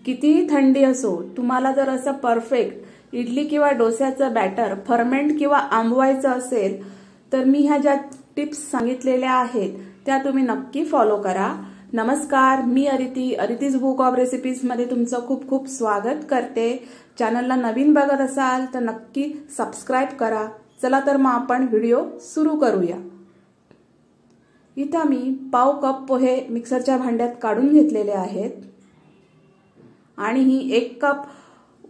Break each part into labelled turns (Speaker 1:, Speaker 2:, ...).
Speaker 1: कितीही थंडी असो, तुम्हाला जर असं परफेक्ट इडली किंवा डोस्याचं बॅटर फर्मेंट किंवा आंबवायचं असेल तर मी ह्या ज्या टिप्स सांगितलेल्या आहेत त्या तुम्ही नक्की फॉलो करा। नमस्कार, मी अरितीज बुक ऑफ रेसिपीज मध्ये तुमचं खूप खूप स्वागत करते। चॅनलला नवीन बघत असाल तर नक्की सबस्क्राइब करा। चला तर मग आपण व्हिडिओ सुरू करूया। इथे मी पाव कप पोहे मिक्सरच्या भांड्यात काढून घेतलेले आहेत आणि ही 1 कप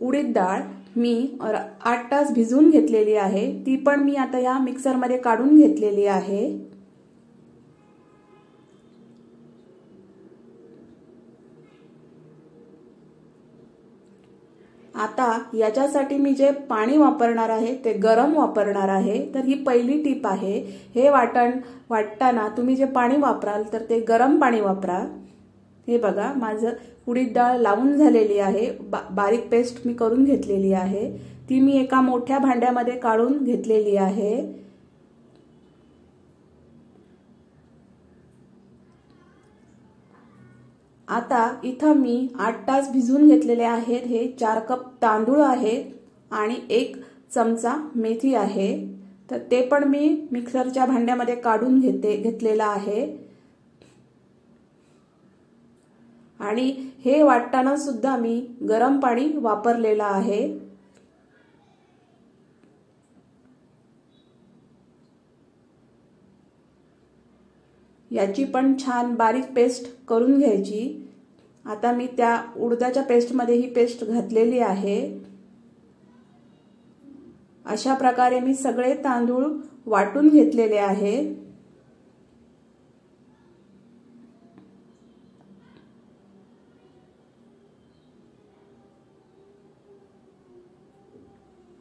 Speaker 1: उडीद डाळ मी 8 तास भिजवून घेतलेली आहे, ती पण मी आता या मिक्सर मध्ये काढून घेतलेली आहे। आता याच्यासाठी मी जे पाणी वापरणार आहे ते गरम वापरणार आहे। तर ही पहिली टिप आहे, हे वाटताना तुम्ही जे पाणी वापराल तर ते गरम पाणी वापरा। हे बघा, माझं उडीद डाळ लावून झालेली आहे, बारीक पेस्ट मी करून घेतलेली आहे, ती मी एका मोठ्या भांड्यामध्ये काढून घेतलेली आहे। आता इथं मी 8 तास भिजवून घेतलेले आहेत। हे 4 कप तांदूळ आहेत आणि 1 चमचा मेथी आहे, तर ते पण मी मिक्सरच्या भांड्यामध्ये काढून घेतलेला आहे। आणि हे वाटताना सुद्धा मी गरम पाणी वापरलेला आहे। याची पण छान बारीक पेस्ट करून घ्यायची। आता मी त्या उडदाच्या पेस्ट मध्ये ही पेस्ट घातलेली आहे। अशा प्रकारे मी सगळे तांदूळ वाटून घेतलेले आहेत।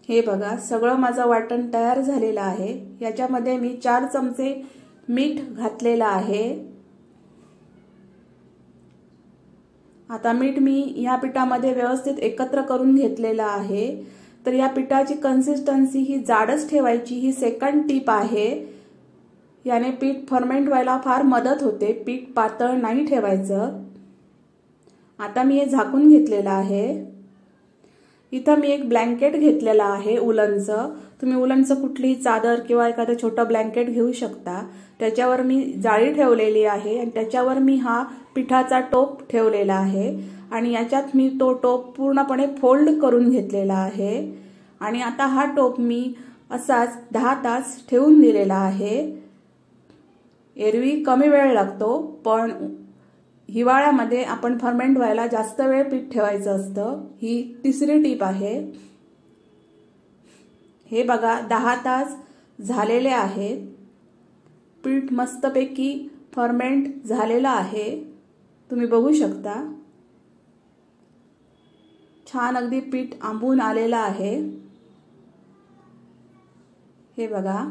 Speaker 1: हे बघा, सगळं माझं वाटण तयार झालेलं आहे। याच्यामध्ये मी 4 चमचे मीठ घातलेलं आहे। आता मीठ मी या पिठामध्ये व्यवस्थित एकत्र करून घेतलेलं आहे। तर या पिठाची कन्सिस्टन्सी ही जाडच ठेवायची, ही सेकंड टिप आहे। याने पीठ फर्मेंट व्हायला फार मदत होते, पीठ पातळ नाही ठेवायचं। आता मी हे झाकून घेतलेलं आहे। इथं मी एक ब्लँकेट घेतलेला आहे उलनचं, तुम्ही उलनचं कुठलीही चादर किंवा एखादं छोटं ब्लँकेट घेऊ शकता। त्याच्यावर मी जाळी ठेवलेली आहे आणि त्याच्यावर मी हा पिठाचा टोप ठेवलेला आहे आणि याच्यात मी तो टोप पूर्णपणे फोल्ड करून घेतलेला आहे। आणि आता हा टोप मी असाच 10 तास ठेवून दिलेला आहे। एरवी कमी वेळ लागतो, पण हिवाळ्यामध्ये आपण फर्मेंट व्हायला जास्त वेळ पीठ ठेवायचं असतं। ही तिसरी टिप आहे। हे बघा, 10 तास झालेले आहेत, पीठ मस्तपैकी फर्मेंट झालेलं आहे, तुम्ही बघू शकता। छान अगदी पीठ आंबून आलेलं आहे। हे बघा,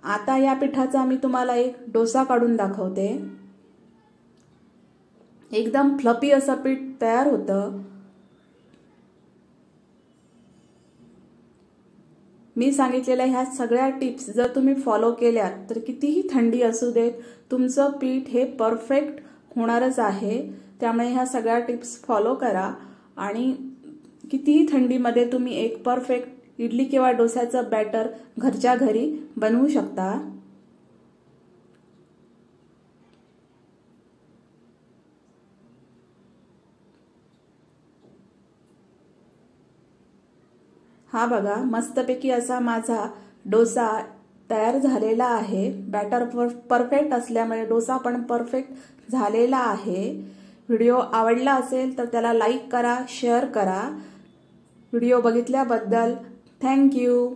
Speaker 1: आता या पिठाचा मी तुम्हाला एक डोसा काढून दाखवते। एकदम फ्लफी असं पीठ तयार होतं। मी सांगितलेल्या ह्या सगळ्या टिप्स जर तुम्ही फॉलो केल्या तर कितीही थंडी असू देत, तुमचं पीठ हे परफेक्ट होणारच आहे। त्यामुळे ह्या सगळ्या टिप्स फॉलो करा आणि कितीही थंडीमध्ये तुम्ही एक परफेक्ट इडली किंवा डोस्याचं बॅटर घरच्या घरी बनवू शकता। हा बघा, मस्तपैकी असा माझा डोसा तयार झालेला आहे। बॅटर परफेक्ट असल्यामुळे डोसा पण परफेक्ट झालेला आहे। व्हिडिओ आवडला असेल तर त्याला लाईक करा, शेअर करा। व्हिडिओ बघितल्याबद्दल थँक यू।